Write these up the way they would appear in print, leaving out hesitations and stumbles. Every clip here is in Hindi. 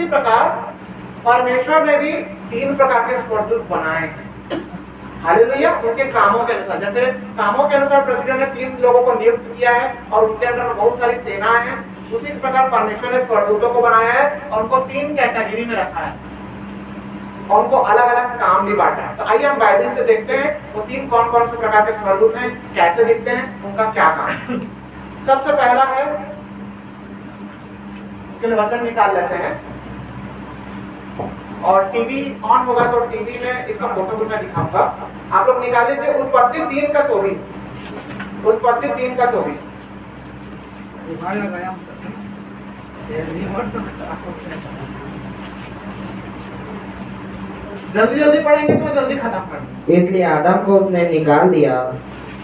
उसी प्रकार परमेश्वर ने भी 3 प्रकार के स्वर्गदूत बनाए हैं। हालेलुया। उनके कामों के अनुसार, जैसे कामों के अनुसार प्रेसिडेंट ने 3 लोगों को नियुक्त किया है और उनके अंदर बहुत सारी सेनाएं हैं, उसी प्रकार परमेश्वर ने स्वर्गदूतों को बनाया है और उनको 3 कैटेगरी में रखा है और उनको अलग अलग काम भी बांटा है। तो आइए हम बाइबल से देखते हैं वो 3 कौन कौन से प्रकार के स्वर्गदूत हैं, कैसे दिखते हैं, उनका क्या काम है। सबसे पहला है, इसके लिए वचन निकाल लेते हैं और टीवी ऑन होगा तो टीवी में इसका फोटो भी मैं दिखाऊंगा। आप लोग निकाल लीजिए उत्पत्ति 3 का 24। उत्पत्ति 3 का 24। जल्दी जल्दी पढ़ेंगे तो जल्दी खत्म कर। इसलिए आदम को उसने निकाल दिया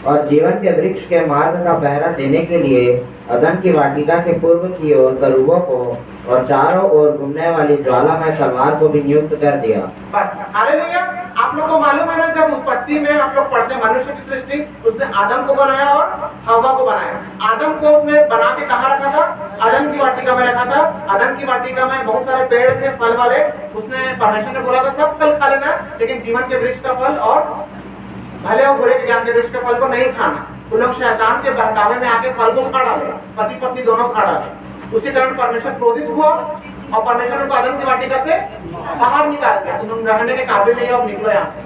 और जीवन के वृक्ष के मार्ग का पहरा देने के लिए अदन की वाटिका के पूर्व की ओर करूबों को और चारों ओर घूमने वाली ज्वालामय तलवार को भी नियुक्त कर दिया। बस हालेलुया। आप लोग को मालूम है ना, जब उत्पत्ति में आप लोग पढ़ते हैं मनुष्य की सृष्टि, उसने आदम को बनाया और हवा को बनाया। आदम को उसने बना के कहाँ रखा था? अदन की वाटिका में रखा था। अदन की वाटिका में बहुत सारे पेड़ थे फल वाले। उसने परमेश्वर ने बोला था सब फल खा लेना, लेकिन जीवन के वृक्ष का फल और भले और बुरे के ज्ञान के वृक्ष के फल को नहीं खाना। उन लोग शैतान के बहकावे में आके फल को खा डाले, पति पत्नी दोनों खा डाले। उसके कारण परमेश्वर क्रोधित हुआ और परमेश्वर ने उनको अदन की वाटिका से बाहर निकाल दिया। तुम रहने के काबिल नहीं हो, अब निकलो यहाँ से।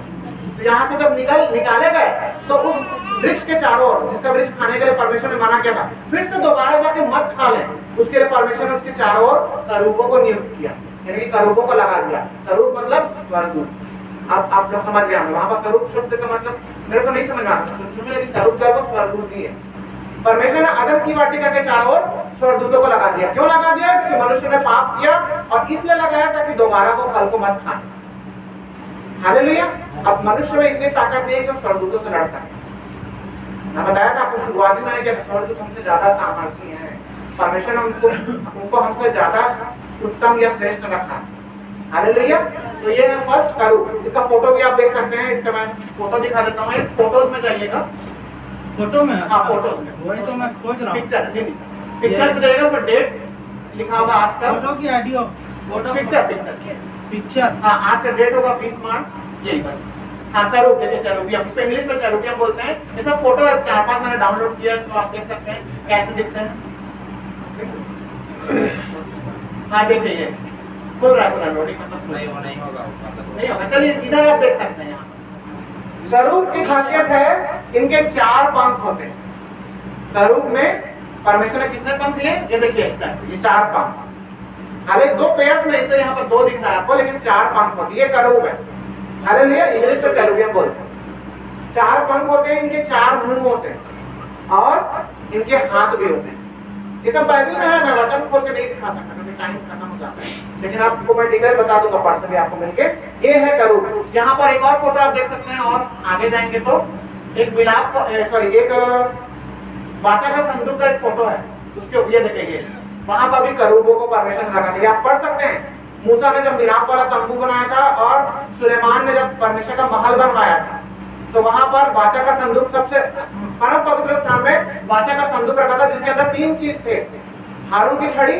तो यहाँ से जब निकाले गए तो उस वृक्ष के चारों ओर, जिसका वृक्ष खाने के लिए परमेश्वर ने मना किया था, फिर से दोबारा जाके मत खा ले, उसके लिए परमेश्वर ने उसके चारों ओर करूबों को नियुक्त किया, यानी कि करूबों को लगा दिया। करूब मतलब स्वर्गदूत। अब आप लोग समझ गए, वहां पर करूब शब्द का मतलब मेरे को नहीं समझ में आता, लेकिन करूब जो है वो स्वर्गदूत ही है। परमेश्वर ने अदन की वाटिका के चारों ओर स्वर्गदूतों को लगा दिया। क्यों लगा दिया? क्योंकि मनुष्य ने पाप किया और इसलिए लगाया ताकि दोबारा वो फल को मत खाए। हालेलुया। अब मनुष्य में इतनी ताकत नहीं है कि स्वर्गदूतों से लड़ सके। मैं बताया था आपको शुरुआती में कि स्वर्गदूत हमसे ज्यादा सामर्थी हैं। परमेश्वर ने उनको हमसे ज्यादा उत्तम या श्रेष्ठ रखा। हालेलुया। तो ये है फर्स्ट करूब। इसका फोटो भी आप देख सकते हैं। इसका मैं फोटो दिखा देता हूँ। फोटोज में जाइएगा। फोटो में? हाँ, फोटोज में। वही तो मैं खोज रहा हूँ। पिक्चर पे जाइएगा, फिर डेट लिखा होगा आज का। फोटो की ऑडियो? पिक्चर। हाँ, आज का डेट होगा 20 मार्च, यही बस। हाँ, करूब, देखिए चरूबियम, इसको इंग्लिश में चरूबियम बोलते हैं। ये सब फोटो 4-5 मैंने डाउनलोड किया है, इसको आप देख सकते हैं कैसे दिखते हैं। हाँ, देखिए खुल रहा है, लोडिंग मतलब नहीं होगा। चलिए इधर आप देख सकते हैं। यहाँ करूब की खासियत है, इनके 4 पंख होते हैं। करूब में परमेश्वर ने कितने पंख दिए? ये देखिए, इसका ये 4 पंख। अरे 2 पेयर्स में, इससे यहाँ पर 2 दिख रहा है आपको, लेकिन 4 पंख होते हैं। ये करूब है। हालेलुया। इंग्लिश में चरूबियम बोलते हैं। 4 पंख होते हैं, इनके 4 मुंह होते हैं और इनके हाथ भी होते हैं। ये सब बाइबल में है, मैं वचन खोल के नहीं दिखा सकता क्योंकि टाइम खत्म हो जाता है, लेकिन आपको मैं डिटेल बता दूंगा पर्सनली आपको मिलके। ये है करूब। यहाँ पर एक और फोटो आप देख सकते हैं और आगे जाएंगे तो एक एक वाचा का संदूक का एक फोटो है, उसके ऊपर देखेंगे वहां पर भी करूबों को परमेश्वर ने रखा दिया। आप पढ़ सकते हैं, मूसा ने जब मिलाप वाला तंबू बनाया था और सुलेमान ने जब परमेश्वर का महल बनवाया था, तो वहां पर वाचा का संदूक, सबसे परम पवित्र स्थान में वाचा का संदूक रखा था, जिसके अंदर 3 चीज थे। हारून की छड़ी,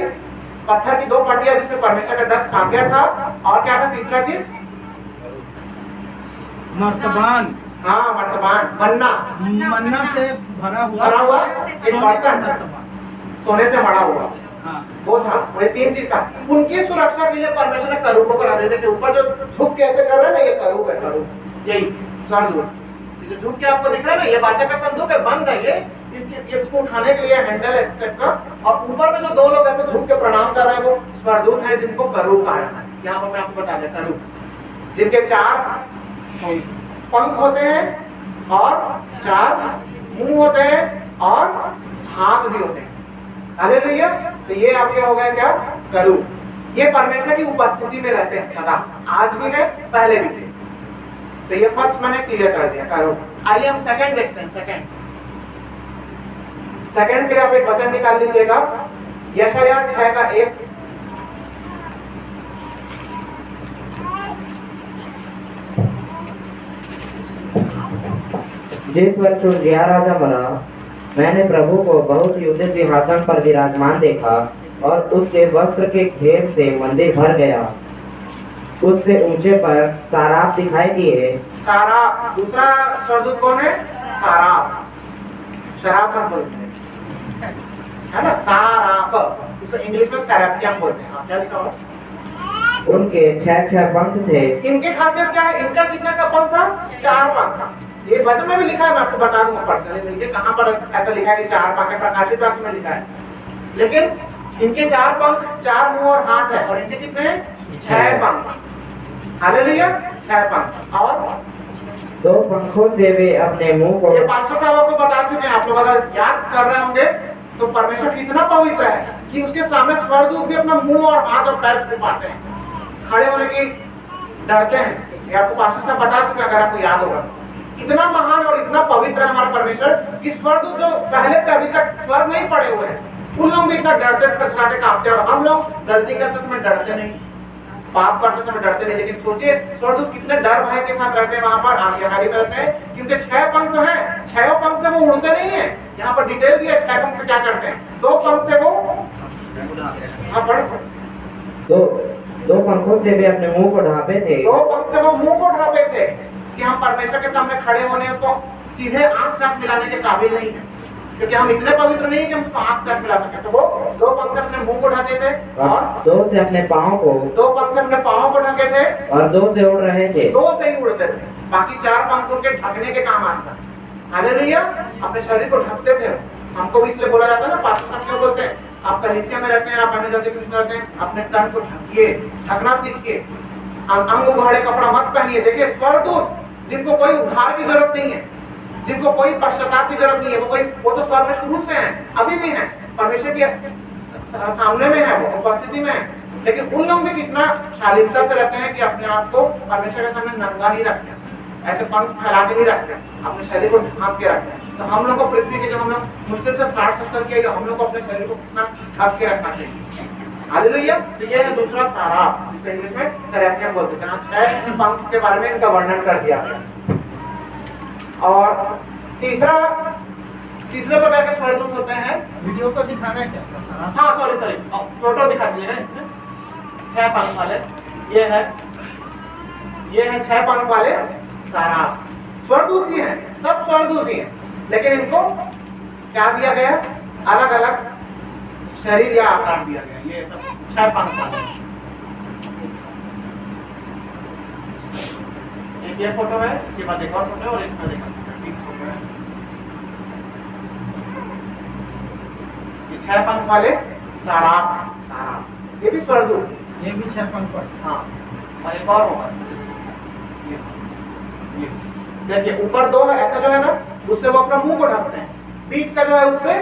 पत्थर की 2 पटिया जिसमें परमेश्वर का 10 आज्ञा था, और क्या था तीसरा चीज? मर्तबान। हाँ, मर्तबान, मन्ना से भरा हुआ एक बर्तन, सोने से मढ़ा हुआ। हाँ, वो था, वो 3 चीज था। उनकी सुरक्षा के लिए परमेश्वर ने करूबों को रख दिया। ऊपर जो झुक के ऐसे कर रहे हैं ना, ये करूब है। करूब यही स्वर्गदूत जो झुक के आपको दिख रहा है ना, ये वाचा का संदूक है, बंद है ये। इसको उठाने के लिए हैंडल है इस टाइप का, और ऊपर में जो 2 लोग ऐसे झुक के प्रणाम कर रहे हैं, वो स्वर्गदूत है, जिनको करूब कहा जाता है। यहाँ पर मैं आपको बता देता हूँ, जिनके 4 पंख होते हैं और 4 मुंह होते हैं और हाथ भी होते हैं। हालेलुया। तो ये आपके हो गया क्या? करूब। ये परमेश्वर की उपस्थिति में रहते हैं सदा, आज भी है, पहले भी थे। तो ये फर्स्ट मैंने क्लियर कर दिया, करूब। आइए हम सेकंड देखते हैं। सेकंड के लिए आप एक वचन निकाल लीजिएगा, यशायाह 6 का 1। जिस वर्ष उज्जियाह राजा मरा, मैंने प्रभु को बहुत युद्ध सिंहासन पर विराजमान देखा और उसके वस्त्र के घेर से मंदिर भर गया। उससे ऊंचे पर साराप दिखाई दिए। सारा दूसरा स्वर्गदूत कौन है? साराप, शराब हम बोलते हैं, है ना, साराप, इसको इंग्लिश में सैरापियम बोलते हैं। क्या लिखा हुआ? उनके 6 पंख थे। इनकी खासियत क्या है? इनका कितना का पंख था? 4 पंख था। ये वचन में भी लिखा है, मैं आपको बता दूंगा पर्सनली मिलके कहां पर ऐसा लिखा है कि 4 पंख है, प्रकाशित वाक्य में लिखा है। लेकिन इनके 4 पंख, 4 मुंह और हाथ है, और इनके कितने हैं? 6 पंख। हालेलुया, 6 पंख। और 2 पंखों से वे अपने मुंह को। ये पास्टर साहब आपको बता चुके हैं, आप लोग अगर याद कर रहे होंगे तो परमेश्वर कितना पवित्र है कि उसके सामने स्वर्गदूत भी अपना मुंह और हाथ और पैर छू पाते हैं, खड़े होने की डरते हैं। ये आपको पास्टर साहब बता चुके हैं, अगर आपको याद होगा। इतना महान और इतना पवित्र है हमारा परमेश्वर कि स्वर्गदूत जो पहले से अभी तक स्वर्ग में ही पड़े हुए हैं, उन लोग भी इतना डरते, थरथराते, कांपते, और हम लोग गलती करते समय डरते नहीं, पाप करते समय डरते नहीं। लेकिन सोचिए स्वर्गदूत कितने डर भय के साथ रहते हैं वहां पर, आज्ञाकारी में रहते हैं, क्योंकि 6 पंख तो हैं, 6 पंख से वो उड़ते नहीं है। यहाँ पर डिटेल दिया 6 पंख से क्या करते हैं। 2 पंख से वो दो पंखों से वे अपने मुंह को ढांपे थे। 2 पंख से वो मुंह को ढांपे थे कि हम परमेश्वर के सामने खड़े होने, उसको सीधे आंख से आंख मिलाने के काबिल नहीं है, क्योंकि हम इतने पवित्र नहीं है कि हम उसको आंख से आंख मिला सके। तो वो 2 पंख से अपने मुंह को ढके थे, और 2 से अपने पाँव को। 2 पंख से अपने पाँव को ढके थे, और 2 से उड़ रहे थे। 2 से ही उड़ते थे, बाकी 4 पंख उनके ढकने के काम आता है। हालेलुया, अपने शरीर को ढकते थे। हमको भी इसलिए बोला जाता है ना, पास्टर साहब क्यों बोलते हैं, आप कलीसिया में रहते हैं, आप अन्य जाति में रहते हैं, अपने तन को ढकिए, ढकना सीखिए, अंग उघाड़े कपड़ा मत पहनिए। देखिए स्वर्गदूत जिनको कोई उद्धार की जरूरत नहीं है, जिनको कोई पश्चाताप की जरूरत नहीं है, वो तो स्वर्ग में शुरू से हैं, अभी भी हैं, परमेश्वर के सामने में है, वो उपस्थिति में है। लेकिन उन लोग भी कितना शालीनता से रहते हैं कि अपने आप को परमेश्वर के सामने नंगा नहीं रखते, ऐसे पंख फैला के नहीं रखते, अपने शरीर को ढांप के रखते हैं। तो हम लोग को पृथ्वी के जो हम लोग मुश्किल से 60-70 किया, हम लोग को अपने शरीर को कितना ढक के रखना चाहिए। हालेलुया। तो ये है दूसरा साराप, जिसको इंग्लिश में सेरापियम बोलते हैं। 6 पंख के बारे में इनका वर्णन कर दिया गया। और तीसरे प्रकार के स्वर्गदूत होते हैं। वीडियो को दिखाना है क्या सर? हाँ सॉरी फोटो दिखा दीजिएगा इसमें। 6 पंख वाले ये है 6 पंख वाले साराप। स्वर्गदूत ही हैं, सब स्वर्गदूत ही हैं, लेकिन इनको क्या दिया गया? अलग अलग शरीर या आकार दिया गया। ये सब 6 पंख वाले। एक ये फोटो है, इसके बाद एक और फोटो है, और इसमें देखा 3 फोटो है। ये 6 पंख वाले साराप, ये भी स्वर्गदूत, ये भी 6 पंख पर। हाँ, और एक और होगा ये देखिए, ऊपर 2 है, ऐसा जो है ना, उससे वो अपना मुंह को ढकते हैं, बीच का जो है उससे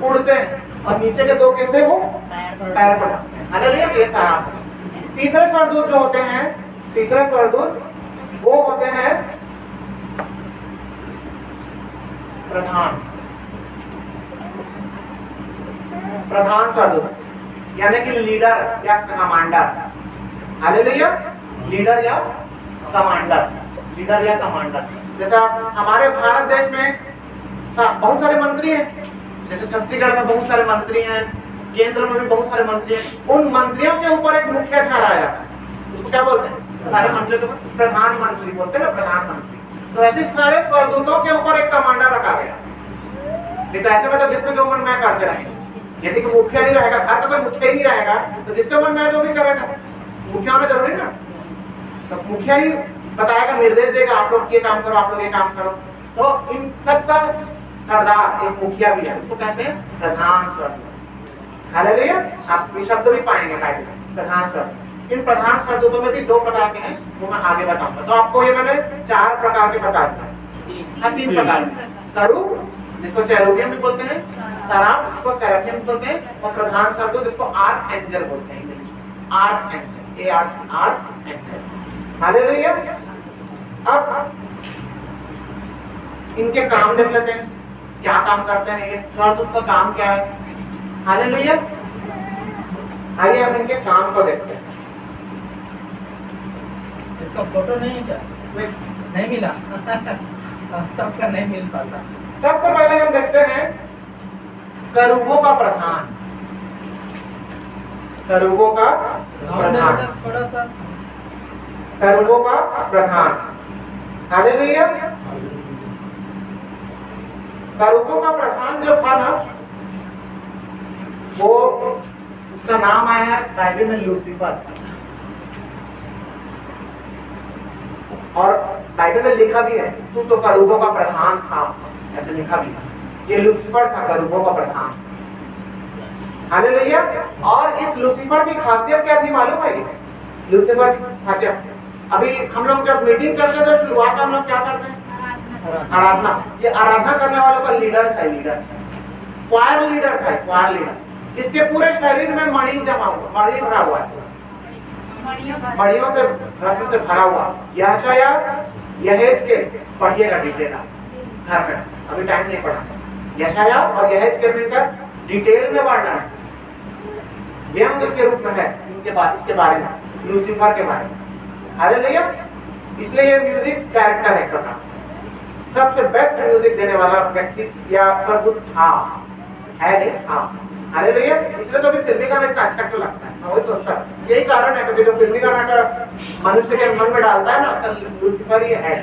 उड़ते हैं, और नीचे के 2 कैसे वो पैर पर ढकते हैं। हालेलुया, ये साराप है। तीसरे स्वर्गदूत जो होते हैं, तीसरे स्वर्गदूत वो होते हैं प्रधान स्वर्गदूत, यानी कि लीडर या कमांडर। हालेलुया, लीडर या कमांडर। जैसे हमारे भारत देश में बहुत सारे मंत्री हैं, जैसे छत्तीसगढ़ में बहुत सारे मंत्री हैं, केंद्र में भी बहुत सारे मंत्री हैं। उन मंत्रियों के ऊपर एक मुखिया ठहराया जाता है, उसको क्या बोलते हैं? सारे मंत्रियों के ऊपर प्रधानमंत्री बोलते हैं ना, प्रधानमंत्री। तो ऐसे सारे स्वर्गदूतों के ऊपर एक कमांडर रखा गया। नहीं तो ऐसे मतलब जिसमें जो मन में करते रहेंगे। यदि कोई मुखिया नहीं रहेगा, घर का कोई मुखिया ही नहीं रहेगा, तो जिसके मन में जो भी करेगा, मुखिया होना जरूरी ना। तो मुखिया ही बताएगा, निर्देश देगा, आप लोग ये काम करो, आप लोग ये काम करो। तो इन सबका सरदार एक मुखिया भी है, उसको कहते हैं प्रधान स्वर्गदूत। हालेलुया, आप ये शब्द भी पाएंगे प्रधान स्वर्गदूत। इन प्रधान स्वर्गदूतों में भी 2 प्रकार के हैं, वो मैं आगे बताऊंगा। तो आपको ये मैंने 4 प्रकार के बता दिए। 3 प्रकार के, करूब जिसको चेरूबियम भी बोलते हैं, साराप जिसको सेराफिम बोलते हैं, और प्रधान स्वर्गदूत जिसको आर्क एंजल बोलते हैं इंग्लिश में। Arc angel, arc angel. Hallelujah. अब इनके काम देख लेते हैं, क्या काम करते हैं ये स्वर्गदूत का काम क्या है। हालेलुया। आइए हम इनके काम को देखते हैं। इसका फोटो नहीं है क्या? नहीं मिला सबका नहीं मिल पाता। सबसे पहले हम देखते हैं करूबों का प्रधान। करूबों का साउंड है प्रधान, बेटा थोड़ा सा। करूबों का प्रधान। हालेलुया। करूबों का प्रधान जो था ना, वो उसका नाम आया है बाइबल में लूसीफर, और बाइबल में लिखा भी है तू तो करूबों का प्रधान था, ऐसे लिखा भी है। ये लूसीफर था करूबों का प्रधान। हालेलुया। और इस लूसीफर की खासियत क्या थी मालूम है? लूसीफर की खासियत, अभी हम लोग जब मीटिंग करते हैं तो शुरुआत में हम लोग क्या करते हैं? आराधना। ये आराधना करने वालों का लीडर था, लीडर क्वायर लीडर था, क्वायर लीडर। इसके पूरे शरीर में मणि जमा हुआ, मणि भरा हुआ है, मणियों से रत्न से भरा हुआ। यहेजकेल पढ़िएगा डिटेल घर में, अभी टाइम नहीं पड़ा। यशाया और यहेजकेल मिलकर डिटेल में वर्णन है, व्यंग के रूप में है इनके बारे, इसके बारे में, लूसीफर के बारे में। हालेलुया। इसलिए ये म्यूजिक डायरेक्टर है करना, सबसे बेस्ट म्यूजिक देने वाला व्यक्ति या स्वर्गदूत था, है नहीं था। हालेलुया। इसलिए तो भी फिल्मी गाना इतना अच्छा क्यों लगता है, मैं वही सोचता हूं। यही कारण है क्योंकि जो फिल्मी गाना का मनुष्य के मन में डालता है ना, उसका लूसीफर ही है।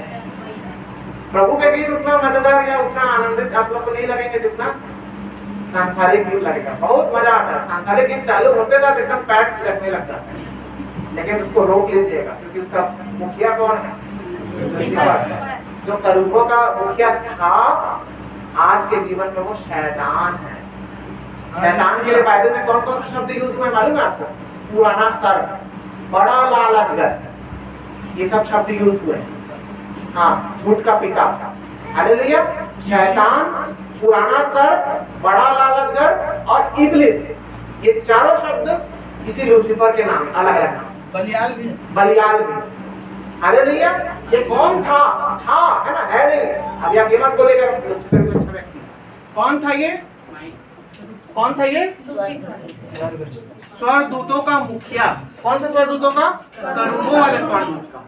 प्रभु के गीत उतना मजेदार या उतना आनंदित आप लोग को नहीं लगेंगे जितना सांसारिक गीत लगेगा। बहुत मजा आता है, सांसारिक गीत चालू होते साथ एकदम पैट लगने लगता है, लेकिन उसको रोक लीजिएगा क्योंकि उसका मुखिया कौन है? लूसीफर। जो करूबों का मुखिया था, आज के जीवन में वो शैतान है। शैतान के लिए बाइबल में कौन कौन से शब्द यूज हुए मालूम है आपको? पुराना सर, बड़ा लालचगर, ये सब शब्द यूज हुए। हाँ, झूठ का पिता। हालेलुया। शैतान, पुराना सर, बड़ा लालचगर और इब्लिस, ये चारों शब्द इसी लूसीफर के नाम, अलग अलग नाम। बलियाल भी है। बलियाल भी। हालेलुया। ये कौन था? था, है ना, है नहीं। अभी आप ये मत बोलेगा लूसीफर कोई अच्छा व्यक्ति। कौन था ये? कौन था ये? स्वर्गदूतों का मुखिया। कौन से स्वर्गदूतों का? करूबों वाले स्वर्गदूत का।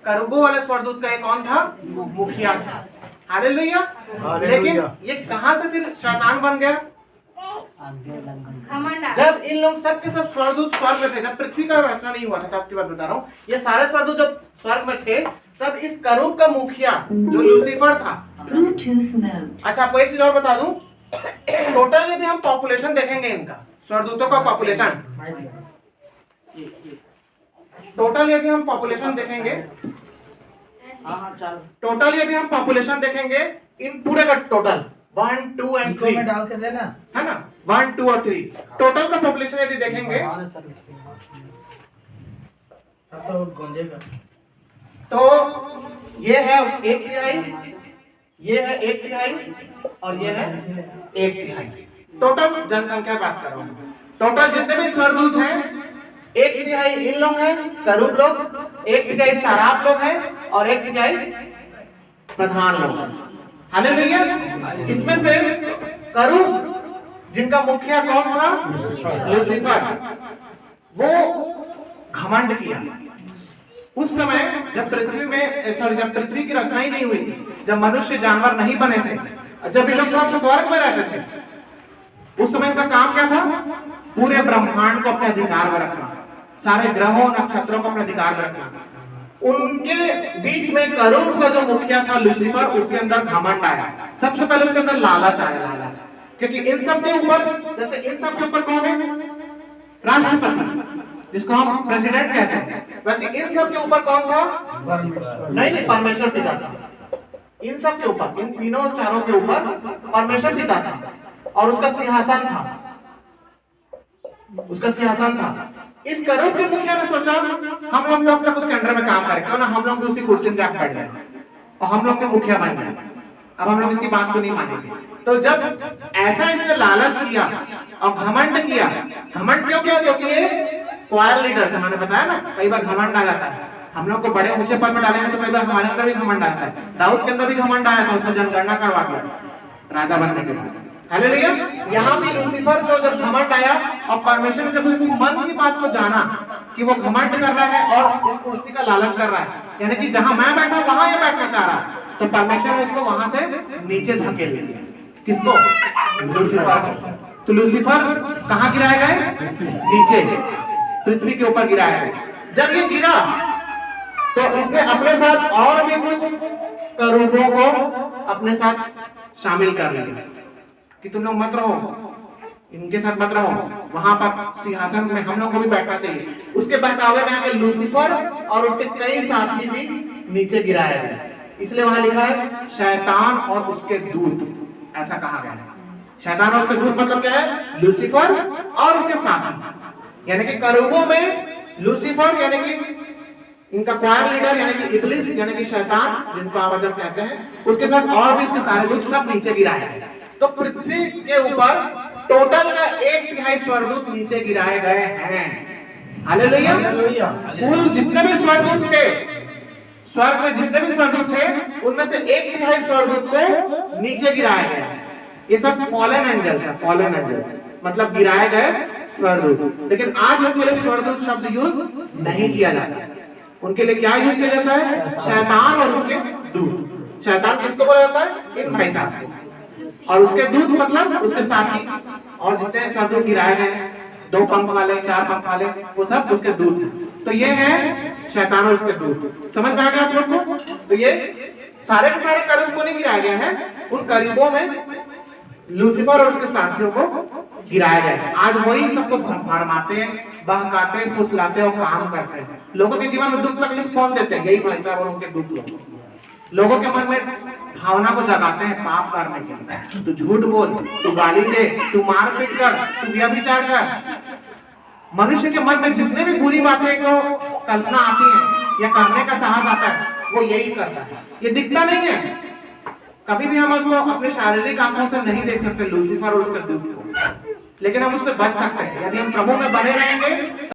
करूबों वाले स्वर्गदूत का ये कौन था? मुखिया था। हालेलुया। लेकिन ये कहां से फिर शैतान बन गया? जब इन लोग सब के सब स्वर्गदूत स्वर्ग में थे, जब पृथ्वी का रचना नहीं हुआ था, तब की बात बता रहा हूँ। ये सारे स्वर्गदूत जब स्वर्ग में थे, तब इस करूब का मुखिया जो लूसीफर था। अच्छा, आपको एक चीज और बता दूं, टोटल यदि हम पॉपुलेशन देखेंगे इनका, स्वर्गदूतों का पॉपुलेशन, टोटल यदि हम पॉपुलेशन देखेंगे, टोटल यदि हम पॉपुलेशन देखेंगे इन पूरे का टोटल 1, 2 एंड 3 में डाल के देना, है ना, 1, 2 और 3 टोटल का पॉपुलेशन यदि देखेंगे तो गूंजेगा। तो ये है 1/3, ये है 1/3 और ये है 1/3। टोटल जनसंख्या बात कर रहा हूँ। टोटल जितने भी स्वर्गदूत हैं 1/3 इन लोग हैं, करूब लोग, 1/3 सराफ लोग हैं और 1/3 प्रधान लोग हैं। हालेलुया। इसमें से करूब जिनका मुखिया कौन था? लूसीफर। वो घमंड किया उस समय जब पृथ्वी में, सॉरी, जब पृथ्वी की रचना ही नहीं हुई थी, जब मनुष्य जानवर नहीं बने थे, जब ये लोग सब स्वर्ग में रहते थे, उस समय इनका काम क्या था? पूरे ब्रह्मांड को अपने अधिकार में रखना, सारे ग्रहों नक्षत्रों को अपने अधिकार में रखना। उनके बीच में करूब का जो मुखिया था लूसीफर, उसके अंदर घमंड आया। सबसे पहले उसके अंदर लालच आया, लालच, क्योंकि इन सब के ऊपर, जैसे इन सब के ऊपर कौन है? राष्ट्रपति, जिसको हम प्रेसिडेंट कहते हैं, वैसे इन सब के ऊपर कौन था? नहीं, परमेश्वर पिता था। इन सब के ऊपर, इन तीनों चारों के ऊपर परमेश्वर पिता था और उसका सिंहासन था, उसका सिंहासन था। इस करूब के मुखिया ने सोचा हम लोग कब तक उसके अंडर में काम करें, क्यों ना हम लोग भी उसी कुर्सी में जाकर बैठ जाए और हम लोग के मुखिया बन जाए। अब हम लोग इसकी बात को नहीं मानेंगे। तो जब ऐसा इसने लालच किया और घमंड किया, घमंड क्यों किया? क्योंकि ये क्वायर लीडर था, मैंने बताया ना, कई बार घमंड आ जाता है। हम लोग को बड़े ऊंचे पद में डालेंगे तो कई बार हमारे अंदर भी घमंड आता है। दाऊद के अंदर भी घमंड आया था, उसने जनगणना करवा दिया राजा बनने के बाद। हालेलुया। यहाँ भी लूसीफर को जब घमंड आया और परमेश्वर ने जब उसकी मन की बात को जाना कि वो घमंड कर रहा है और इस कुर्सी का लालच कर रहा है, यानी कि जहां मैं बैठा वहां ये बैठना चाह रहा है, तो परमेश्वर ने उसको वहां से नीचे धकेल दिया। किसको? लूसीफर। तो लूसीफर कहाँ गिराए गए? नीचे, पृथ्वी के ऊपर गिराया गया। जब ये गिरा तो इसने अपने साथ और भी कुछ करूबों को अपने साथ शामिल कर लिया कि तुम लोग मत रहो, इनके साथ मत रहो, वहां पर सिंहासन में हम लोग को भी बैठना चाहिए। उसके बहकावे में आके लूसीफर और उसके कई साथी भी नीचे गिराया गया। इसलिए वहां लिखा है शैतान और उसके दूत, ऐसा कहा गया है। शैतान और उसके दूत मतलब क्या है? लूसीफर और उसके साथी, यानी कि करूबों में लूसीफर यानी कि इनका क्वायर लीडर यानी कि इब्लिस यानी कि शैतान जिनको आवर्जन कहते हैं, उसके साथ और भी इसके सारे लोग सब नीचे गिराए गए। तो पृथ्वी के ऊपर टोटल का 1/3 स्वर्गदूत नीचे गिराए गए हैं। हालेलुया। हालेलुया। कुल जितने भी स्वर्गदूत थे, स्वर्ग में जितने भी स्वर्गदूत थे, उनमें से 1/3 स्वर्गदूत को नीचे गिराया गया। ये सब फॉलन एंजल्स है, फॉलन एंजल्स मतलब गिराए गए स्वर्गदूत। लेकिन आज उनके लिए स्वर्गदूत शब्द यूज नहीं किया जाता। उनके लिए क्या यूज किया जाता है? शैतान और उसके दूत। शैतान किसको बोला जाता है? इन भाई साहब को। और उसके दूत मतलब उसके साथी और जितने स्वर्गदूत गिराए गए, 2 पंख वाले, 4 पंख वाले, वो सब उसके दूत हैं। तो ये है शैतान और उसके दूत। समझ में आ गया आप लोग को? तो ये सारे के सारे करीब को नहीं गिराया गया है, उन करीबों में लूसीफर और उसके साथियों को गिराया गया है। आज वही सबको भरमाते, बहकाते, फुसलाते और काम करते हैं। लोगों के जीवन में दुख तकलीफ कौन देते हैं? यही भाई साहब और उनके दूत लोगों के मन में भावना को जगाते हैं पाप करने के लिए। तू झूठ बोल, तू गाली दे, तू मारपीट कर, तू व्यभिचार कर। मनुष्य के मन में जितने भी बुरी बातें को कल्पना आती है या करने का साहस आता है, वो यही करता है। ये दिखता नहीं है, कभी भी हम उसको अपने शारीरिक आंखों से नहीं देख सकते लूसीफर और उसके दूत को, लेकिन हम उससे बच सकते हैं यदि हम प्रभु में बने रहेंगे।